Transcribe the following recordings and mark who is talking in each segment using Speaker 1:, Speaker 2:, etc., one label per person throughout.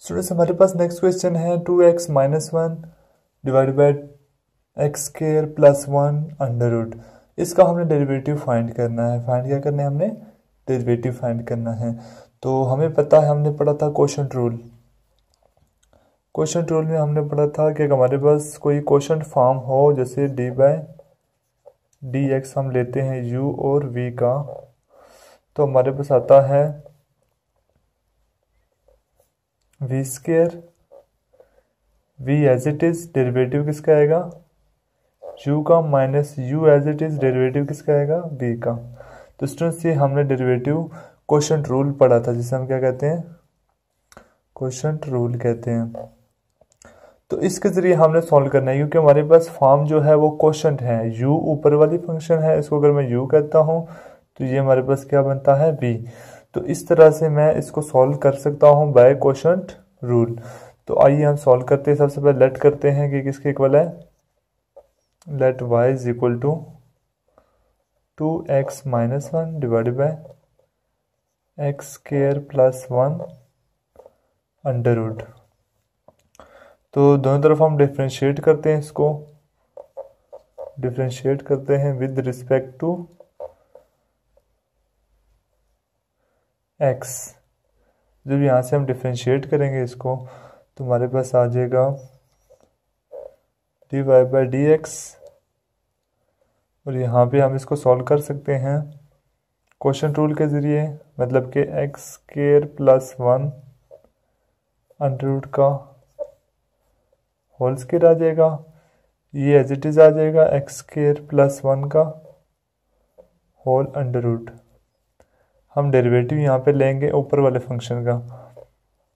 Speaker 1: Students हमारे पास next question है 2x minus one divide by x square plus one under root. इसका हमने derivative find करना है। फाइंड क्या करना है, हमने डेरिवेटिव फाइंड करना है। तो हमें पता है, हमने पढ़ा था कोशेंट रूल। कोशेंट रूल में हमने पढ़ा था कि हमारे पास कोई कोशेंट फॉर्म हो, जैसे डी बाई डी एक्स हम लेते हैं u और v का, तो हमारे पास आता है v square v as it is, derivative किसका आएगा u का, minus u as it is, derivative किसका आएगा v का। तो स्टूडेंट्स ये हमने डेरिवेटिव कोशेंट रूल पढ़ा था, जिसे हम क्या कहते हैं, कोशेंट रूल कहते हैं। तो इसके जरिए हमने सॉल्व करना है, क्योंकि हमारे पास फॉर्म जो है वो कोशेंट है, u ऊपर वाली फंक्शन है, इसको अगर मैं u कहता हूँ तो ये हमारे पास क्या बनता है v। तो इस तरह से मैं इसको सॉल्व कर सकता हूँ बाय कोशेंट रूल। तो आइए हम सॉल्व करते हैं। सबसे पहले लेट करते हैं कि किसके इक्वल है, let y is equal to 2x minus one divide by x square plus one under root. तो दोनों तरफ हम डिफ्रेंशिएट करते हैं, इसको डिफ्रेंशिएट करते हैं विद रिस्पेक्ट टू x। जब यहाँ से हम डिफ्रेंशिएट करेंगे इसको, तो हमारे पास आ जाएगा d Y by D x, और यहाँ पे हम इसको सॉल्व कर सकते हैं कोशेंट रूल के ज़रिए, मतलब कि x square plus one under root का होल स्क्वायर आ जाएगा, ये एज इट इज़ आ जाएगा एक्स स्क्र प्लस वन का होल अंडर रूट। हम डेरिवेटिव यहाँ पे लेंगे ऊपर वाले फंक्शन का,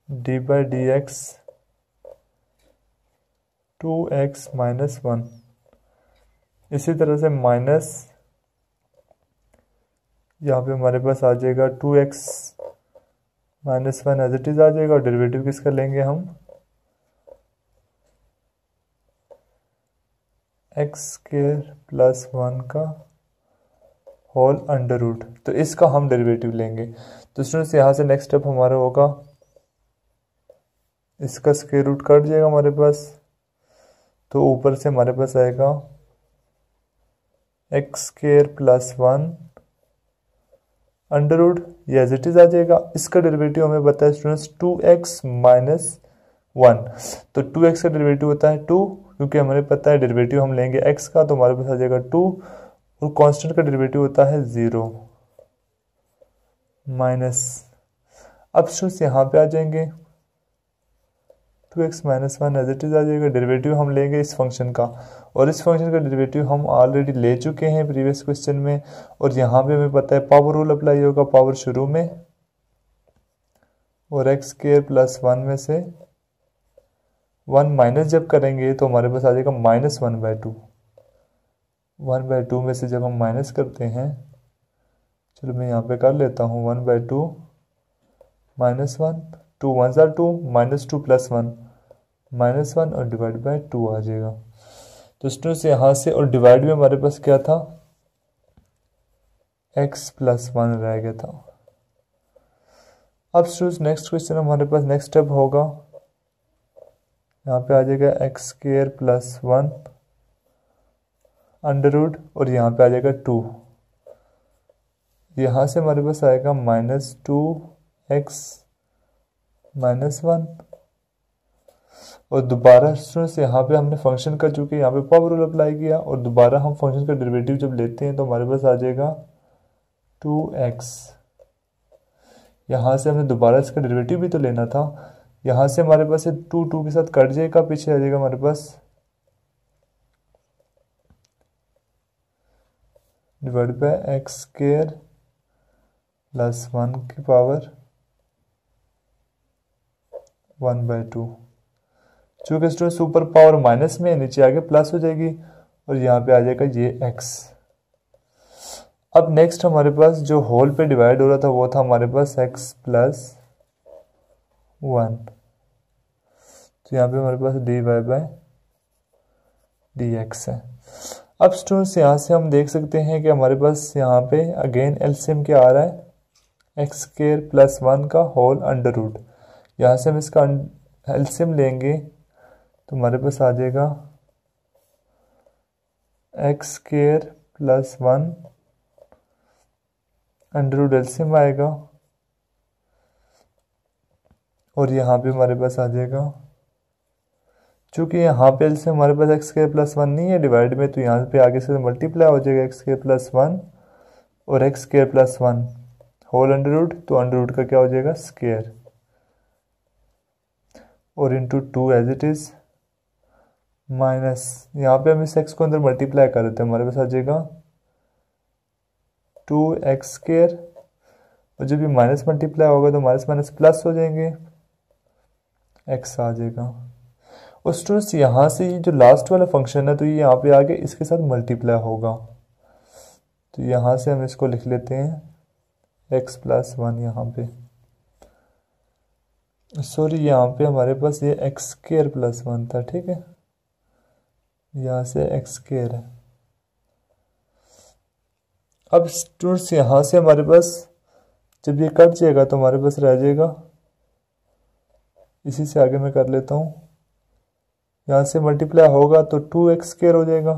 Speaker 1: d by D x 2x minus one. इसी तरह से माइनस यहाँ पे हमारे पास आ जाएगा 2x minus one as it is आ जाएगा, और डेरिवेटिव किसका लेंगे हम, एक्स स्क्र प्लस वन का होल अंडर रूट। तो इसका हम डेरिवेटिव लेंगे। तो स्टूडेंट्स यहाँ से नेक्स्ट स्टेप हमारा होगा, इसका स्क्वायर रूट कट जाएगा हमारे पास, तो ऊपर से हमारे पास आएगा x square plus one under root, ये एज इट इज आ जाएगा। इसका डेरिवेटिव हमें पता है स्टूडेंट्स 2x माइनस वन। तो 2x का डेरिवेटिव होता है 2, क्योंकि हमें पता है डेरिवेटिव हम लेंगे x का, तो हमारे पास आ जाएगा 2, और कांस्टेंट का डेरिवेटिव होता है 0 माइनस। अब स्टूडेंट्स यहाँ पे आ जाएंगे 2x minus one as it is आ जाएगा। डेरिवेटिव हम लेंगे इस फंक्शन का, और इस फंक्शन का डेरिवेटिव हम ऑलरेडी ले चुके हैं प्रीवियस क्वेश्चन में, और यहाँ पे हमें पता है पावर रूल अप्लाई होगा, पावर शुरू में, और एक्स स्क्र प्लस वन में से वन माइनस जब करेंगे तो हमारे पास आ जाएगा minus one by to. One by to में से जब हम माइनस करते हैं, चलो मैं यहाँ पे कर लेता हूँ, one by two minus one, two one ज़ा two, minus two plus one minus one, और डिवाइड बाई टू आ जाएगा। तो स्टूडेंट्स यहाँ से, और डिवाइड में हमारे पास क्या था, x प्लस वन रह गया था। अब स्टूडेंट्स नेक्स्ट क्वेश्चन हमारे पास नेक्स्ट स्टेप होगा, यहाँ पे आ जाएगा x square plus one under root, और यहाँ पे आ जाएगा 2। यहाँ से हमारे पास आएगा माइनस 2x माइनस वन, और दोबारा स्टूडेंट्स यहाँ पे हमने फंक्शन का, चूँकि यहाँ पे पावर रूल अप्लाई किया, और दोबारा हम फंक्शन का डेरिवेटिव जब लेते हैं तो हमारे पास आ जाएगा 2x। यहाँ से हमने दोबारा इसका डेरिवेटिव भी तो लेना था, यहाँ से हमारे पास 2 के साथ कट जाएगा, पीछे आ जाएगा हमारे पास divide by X square plus one की पावर वन बाई टू। चूँकि स्टूडेंट्स ऊपर पावर माइनस में, नीचे आगे प्लस हो जाएगी, और यहाँ पे आ जाएगा ये x। अब नेक्स्ट हमारे पास जो होल पे डिवाइड हो रहा था वो था हमारे पास x प्लस वन। तो यहाँ पे हमारे पास D Y by D X है। अब स्टूडेंट्स यहाँ से हम देख सकते हैं कि हमारे पास यहाँ पे अगेन एलसीएम क्या आ रहा है, एक्स स्क्र प्लस वन का होल अंडर रूट। यहाँ से हम इसका एलसीएम लेंगे तो हमारे पास आ जाएगा x square plus 1 under root LCM आएगा और यहाँ पे हमारे पास आ जाएगा, चूँकि यहाँ पे एलसीएम हमारे पास एक्स स्क्वायर प्लस 1 नहीं है डिवाइड में, तो यहाँ पे आगे से मल्टीप्लाई हो जाएगा एक्स स्क्वायर प्लस 1 और x square plus 1 whole under root, तो अंडर रूट का क्या हो जाएगा स्क्वायर और into 2 as it is minus, यहाँ पे हम इस एक्स को अंदर मल्टीप्लाई कर देते हैं, हमारे पास आ जाएगा 2x स्क्वायर और जब भी माइनस मल्टीप्लाई होगा तो माइनस माइनस प्लस हो जाएंगे, x आ जाएगा। और स्टूडेंट्स यहाँ से ये जो लास्ट वाला फंक्शन है तो ये यहाँ पे आके इसके साथ मल्टीप्लाई होगा, तो यहाँ से हम इसको लिख लेते हैं x प्लस 1 यहाँ पे, सॉरी यहाँ पे हमारे पास ये एक्स स्क्वायर प्लस 1 था, ठीक है, यहाँ से एक्स स्क्वायर है। अब स्टूडेंट्स यहाँ से हमारे पास जब ये कट जाएगा तो हमारे पास रह जाएगा, इसी से आगे मैं कर लेता हूँ, यहाँ से मल्टीप्लाई होगा तो 2x स्क्वायर हो जाएगा,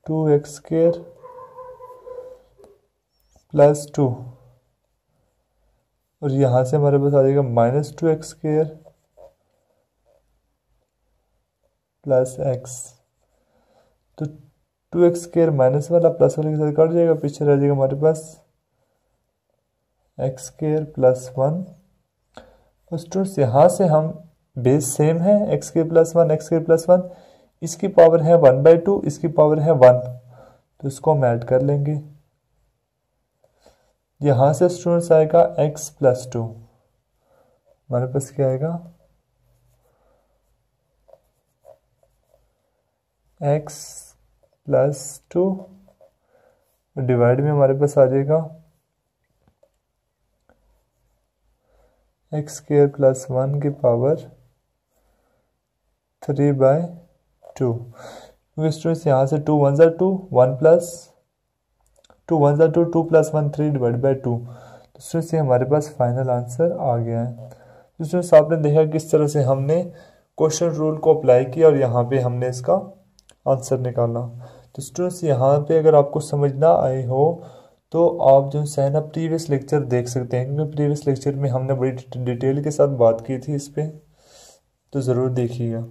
Speaker 1: 2x स्क्वायर प्लस 2 और यहाँ से हमारे पास आ जाएगा minus 2x square plus x, तो 2x स्क्वायर माइनस वाला प्लस वाले के साथ कट जाएगा, पीछे रह जाएगा हमारे पास x स्क्वायर प्लस 1। और स्टूडेंट्स यहाँ से हम बेस सेम है x square plus 1 x square plus 1, इसकी पावर है 1/2, इसकी पावर है 1, तो इसको हम ऐड कर लेंगे। यहाँ से स्टूडेंट्स आएगा x प्लस 2, हमारे पास क्या आएगा x प्लस 2 डिवाइड में हमारे पास आ जाएगा एक्स स्क्वायर प्लस 1 की पावर 3/2, क्योंकि स्टूडेंट्स यहाँ से 2 1 2 1 प्लस 2 1 2 2 प्लस 1 3 डिवाइड बाई 2, तो स्टूडेंट्स ये हमारे पास फाइनल आंसर आ गया है। तो स्टूडेंट्स आपने देखा किस तरह से हमने क्वेश्चन रूल को अप्लाई किया और यहाँ पे हमने इसका आंसर निकाला। तो स्टूडेंट्स यहाँ पे अगर आपको समझ ना आई हो तो आप जो है ना प्रीवियस लेक्चर देख सकते हैं, क्योंकि प्रीवियस लेक्चर में हमने बड़ी डिटेल के साथ बात की थी इस पर, तो ज़रूर देखिएगा।